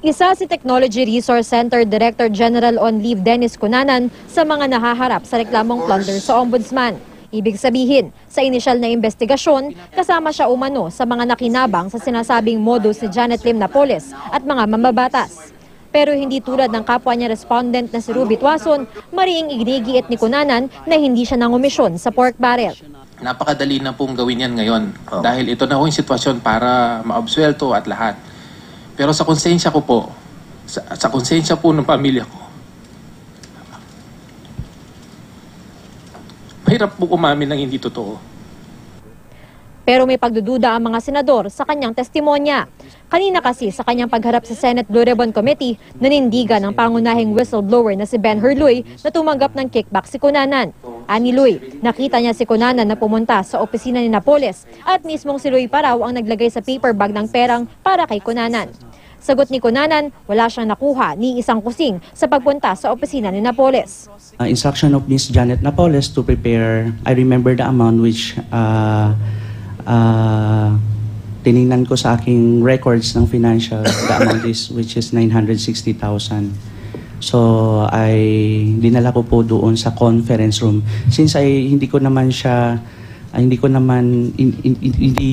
Isa si Technology Resource Center Director General on Leave Dennis Cunanan sa mga nahaharap sa reklamong plunder sa Ombudsman. Ibig sabihin, sa inisyal na investigasyon, kasama siya umano sa mga nakinabang sa sinasabing modus ni Janet Lim Napoles at mga mambabatas. Pero hindi tulad ng kapwa niya respondent na si Ruby Tuason, mariing iginigiit ni Cunanan na hindi siya nangumisyon sa pork barrel. Napakadali na pong gawin yan ngayon dahil ito na ho yung sitwasyon para maabsuelto at lahat. Pero sa konsensya ko po, sa konsensya po ng pamilya ko, mahirap po umamin ng hindi totoo. Pero may pagdududa ang mga senador sa kanyang testimonya. Kanina kasi sa kanyang pagharap sa Senate Blue Ribbon Committee, nanindigan ng pangunahing whistleblower na si Ben Hurluy na tumanggap ng kickback si Cunanan. Ani Luy, nakita niya si Cunanan na pumunta sa opisina ni Napoles at mismong si Luy pa raw ang naglagay sa paper bag ng perang para kay Cunanan. Sagot ni Cunanan, wala siyang nakuha ni isang kusing sa pagpunta sa opisina ni Napoles. Instruction of Ms. Janet Napoles to prepare, I remember the amount which tiningnan ko sa aking records ng financial, the amount is which is 960,000. So dinala ko po doon sa conference room. Since hindi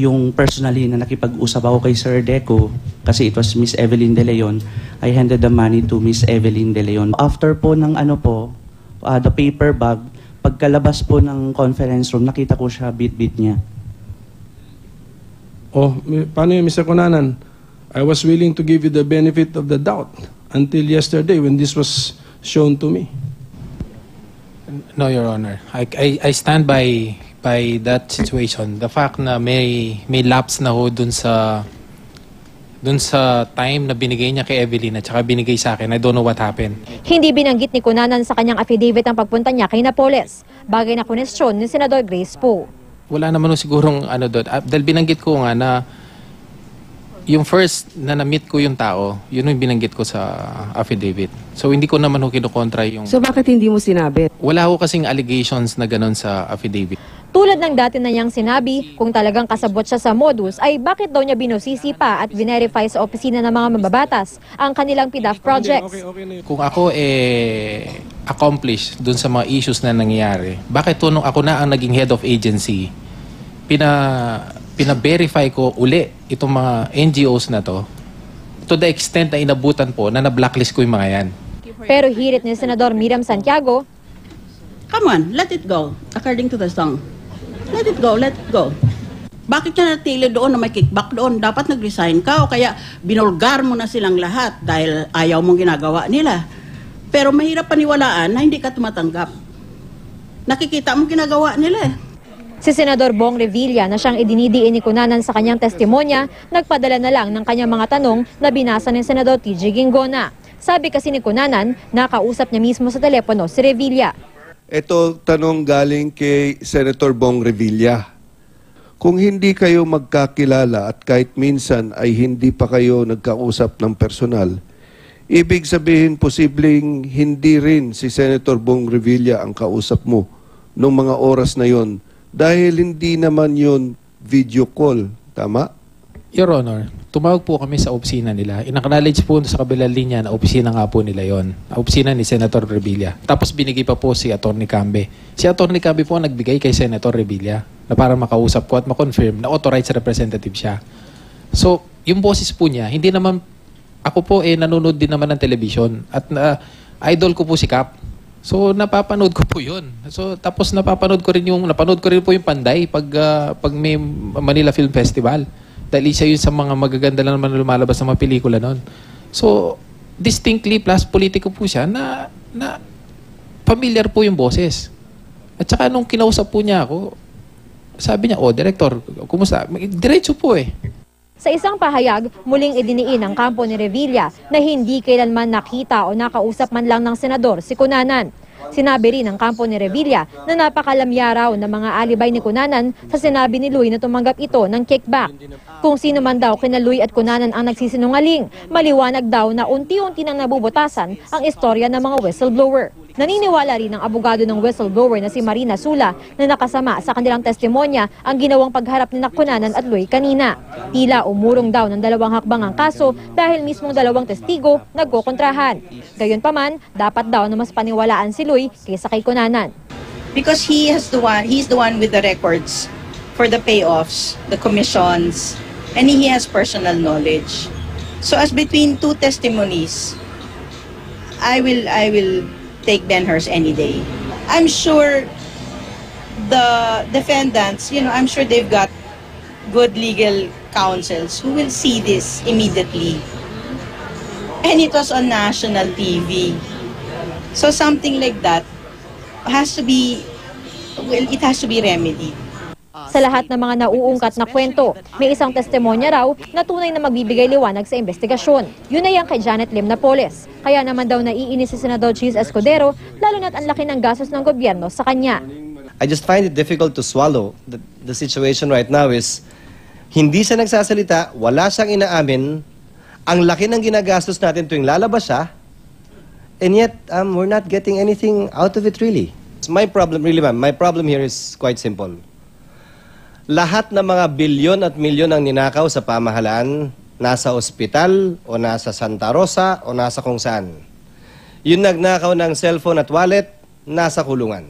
yung personally na nakipag-usap ako kay Sir Deco kasi it was Miss Evelyn De Leon, I handed the money to Miss Evelyn De Leon. After po ng the paper bag, pagkalabas po ng conference room, nakita ko siya bit-bit niya. Oh, paano yun, Mr. Cunanan? I was willing to give you the benefit of the doubt until yesterday when this was shown to me. No, Your Honor. I stand by that situation. The fact na may lapse na ho dun sa time na binigay niya kay Evelyn at saka binigay sa akin. I don't know what happened. Hindi binanggit ni Cunanan sa kanyang affidavit ang pagpunta niya kay Napoles. Bagay na kunestyon ni Senador Grace Poe. Wala naman sigurong doon. Dahil binanggit ko nga na yung first na na-meet ko yung tao, yun yung binanggit ko sa affidavit. So hindi ko naman ho kinukontra yung... So bakit hindi mo sinabi? Wala ho kasing allegations na gano'n sa affidavit. Tulad ng dati na niyang sinabi, kung talagang kasabot siya sa modus, ay bakit daw niya binusisi pa at verify sa opisina ng mga mababatas ang kanilang PDAF projects. Kung ako accomplish dun sa mga issues na nangyayari, bakit nung ako na ang naging head of agency, pina-verify ko uli itong mga NGOs na to the extent na inabutan po na na-blacklist ko yung mga yan. Pero hirit ni Senador Miriam Santiago, come on, let it go, according to the song. Let it go, let it go. Bakit ka natili doon na may kickback doon? Dapat nag-resign ka o kaya binulgar mo na silang lahat dahil ayaw mong ginagawa nila. Pero mahirap paniwalaan na hindi ka tumatanggap. Nakikita mo ginagawa nila eh. Si Senador Bong Revilla na siyang idinidiin ni Cunanan sa kanyang testimonya, nagpadala na lang ng kanyang mga tanong na binasa ni Senador TG Ginggona. Sabi kasi ni Cunanan, nakausap niya mismo sa telepono si Revilla. Ito tanong galing kay Senator Bong Revilla. Kung hindi kayo magkakilala at kahit minsan ay hindi pa kayo nagkausap ng personal, ibig sabihin posibleng hindi rin si Senator Bong Revilla ang kausap mo noong mga oras na yon dahil hindi naman yon video call. Tama? Your Honor, tumawag po kami sa opisina nila. In-acknowledge po sa kabilang linya na opisina nga po nila yon. Opisina ni Senator Revilla. Tapos binigay pa po si Atty. Cambe. Si Atty. Cambe po ang nagbigay kay Senator Revilla na para makausap ko at makonfirm na authorized representative siya. So, yung boses po niya, hindi naman, ako po nanonood din naman ng television at idol ko po si Cap. So, napapanood ko po yun. So, tapos napapanood ko rin po yung Panday pag may Manila Film Festival. Dahil isa yun sa mga magaganda lang naman lumalabas sa mga pelikula noon. So, distinctly plus politiko po siya na familiar po yung boses. At saka nung kinausap po niya ako, sabi niya, Director, kumusta? Diretso po eh. Sa isang pahayag, muling idiniin ng kampo ni Revilla na hindi kailanman nakita o nakausap man lang ng senador si Cunanan. Sinabi rin ng kampo ni Revilla na napakalamya raw ng mga alibay ni Cunanan sa sinabi ni Luy na tumanggap ito ng kickback. Kung sino man daw kina Luy at Cunanan ang nagsisinungaling, maliwanag daw na unti-unti nang nabubutasan ang istorya ng mga whistleblower. Naniniwala rin ang abogado ng whistleblower na si Marina Sula na nakasama sa kanilang testimonya ang ginawang pagharap ni Cunanan at Luy kanina. Tila umurong daw ng 2 hakbang ang kaso dahil mismong 2 testigo nagkokontrahan. Gayunpaman, dapat daw na mas paniwalaan si Luy kaysa kay Cunanan. Because he's the one with the records for the payoffs, the commissions, and he has personal knowledge. So as between 2 testimonies, I will take Benhurst any day. I'm sure the defendants, I'm sure they've got good legal counsels who will see this immediately. And it was on national TV. So something like that has to be remedied. Sa lahat ng mga nauungkat na kwento, may isang testimonya raw na tunay na magbibigay liwanag sa investigasyon. Yun ay ang kay Janet Lim Napoles. Kaya naman daw naiinis si Senador Chis Escudero, lalo na't ang laki ng gastos ng gobyerno sa kanya. I just find it difficult to swallow. The situation right now is, hindi siya nagsasalita, wala siyang inaamin, ang laki ng ginagastos natin tuwing lalabas siya, and yet we're not getting anything out of it really. My problem, really ma'am, my problem here is quite simple. Lahat ng mga bilyon at milyon ang ninakaw sa pamahalaan, nasa ospital o nasa Santa Rosa o nasa kung saan. Yung nagnakaw ng cellphone at wallet, nasa kulungan.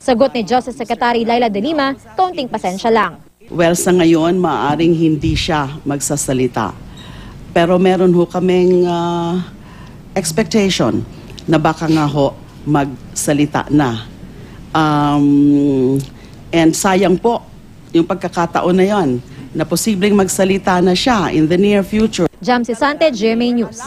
Sagot ni Justice Secretary Laila De Lima, kaunting pasensya lang. Well, sa ngayon, maaaring hindi siya magsasalita. Pero meron ho kaming expectation na baka nga ho magsalita na. And sayang po yung pagkakataon na yon na posibleng magsalita na siya in the near future. Jam Sisante, GMA News.